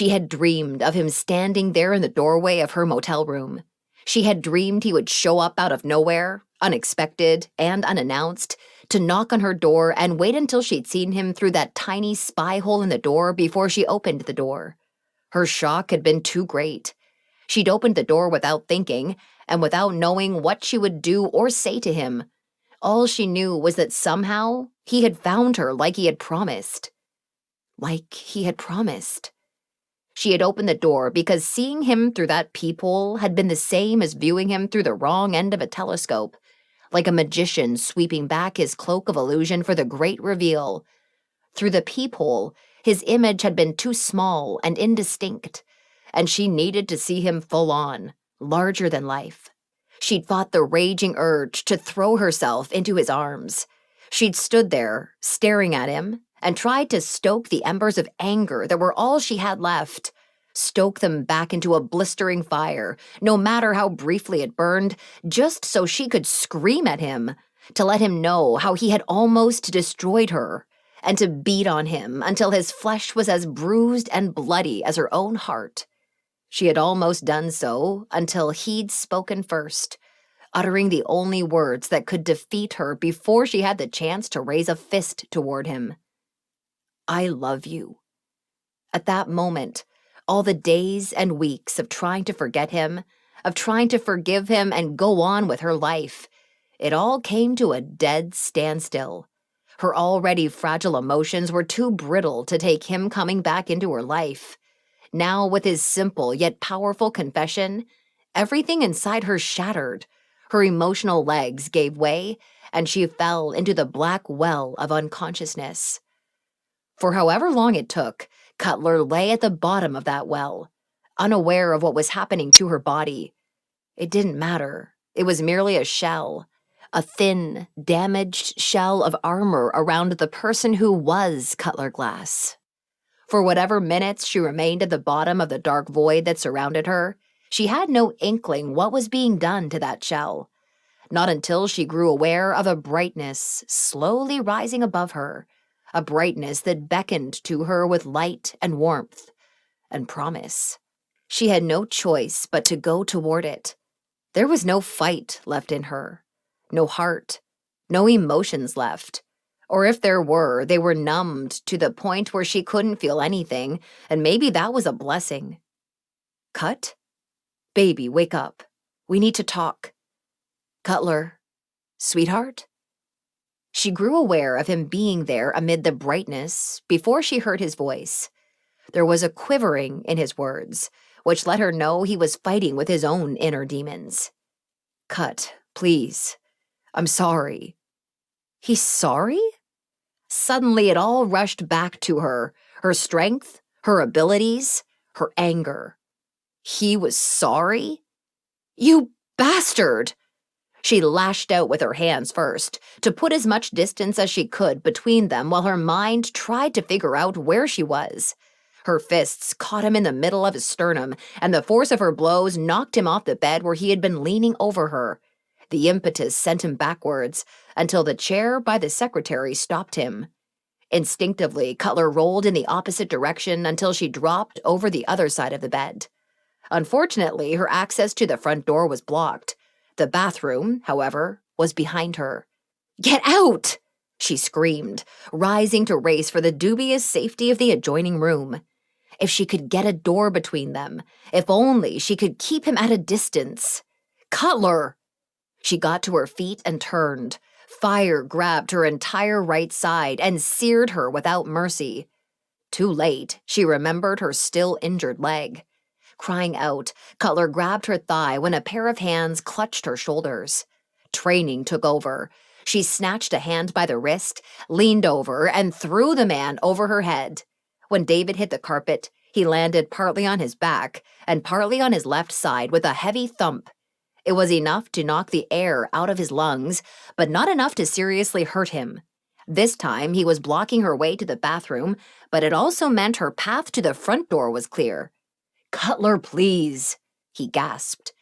She had dreamed of him standing there in the doorway of her motel room. She had dreamed he would show up out of nowhere, unexpected and unannounced, to knock on her door and wait until she'd seen him through that tiny spy hole in the door before she opened the door. Her shock had been too great. She'd opened the door without thinking, and without knowing what she would do or say to him. All she knew was that somehow he had found her like he had promised. Like he had promised. She had opened the door because seeing him through that peephole had been the same as viewing him through the wrong end of a telescope, like a magician sweeping back his cloak of illusion for the great reveal. Through the peephole, his image had been too small and indistinct, and she needed to see him full on, larger than life. She'd fought the raging urge to throw herself into his arms. She'd stood there, staring at him, and tried to stoke the embers of anger that were all she had left. Stoke them back into a blistering fire, no matter how briefly it burned, just so she could scream at him, to let him know how he had almost destroyed her, and to beat on him until his flesh was as bruised and bloody as her own heart. She had almost done so until he'd spoken first, uttering the only words that could defeat her before she had the chance to raise a fist toward him. I love you. At that moment, all the days and weeks of trying to forget him, of trying to forgive him and go on with her life, it all came to a dead standstill. Her already fragile emotions were too brittle to take him coming back into her life. Now, with his simple yet powerful confession, everything inside her shattered. Her emotional legs gave way, and she fell into the black well of unconsciousness. For however long it took, Cutler lay at the bottom of that well, unaware of what was happening to her body. It didn't matter. It was merely a shell, a thin, damaged shell of armor around the person who was Cutler Glass. For whatever minutes she remained at the bottom of the dark void that surrounded her, she had no inkling what was being done to that shell. Not until she grew aware of a brightness slowly rising above her, a brightness that beckoned to her with light and warmth and promise. She had no choice but to go toward it. There was no fight left in her, no heart, no emotions left. Or if there were, they were numbed to the point where she couldn't feel anything, and maybe that was a blessing. Cut? Baby, wake up. We need to talk. Cutler, sweetheart? She grew aware of him being there amid the brightness before she heard his voice. There was a quivering in his words, which let her know he was fighting with his own inner demons. Cut, please. I'm sorry. He's sorry? Suddenly it all rushed back to her, her strength, her abilities, her anger. He was sorry? You bastard! She lashed out with her hands first, to put as much distance as she could between them while her mind tried to figure out where she was. Her fists caught him in the middle of his sternum, and the force of her blows knocked him off the bed where he had been leaning over her. The impetus sent him backwards, until the chair by the secretary stopped him. Instinctively, Cutler rolled in the opposite direction until she dropped over the other side of the bed. Unfortunately, her access to the front door was blocked. The bathroom, however, was behind her. Get out! She screamed, rising to race for the dubious safety of the adjoining room. If she could get a door between them, if only she could keep him at a distance. Cutler! She got to her feet and turned. Fire grabbed her entire right side and seared her without mercy. Too late, she remembered her still injured leg. Crying out, Cutler grabbed her thigh when a pair of hands clutched her shoulders. Training took over. She snatched a hand by the wrist, leaned over, and threw the man over her head. When David hit the carpet, he landed partly on his back and partly on his left side with a heavy thump. It was enough to knock the air out of his lungs, but not enough to seriously hurt him. This time, he was blocking her way to the bathroom, but it also meant her path to the front door was clear. Cutler, please, he gasped.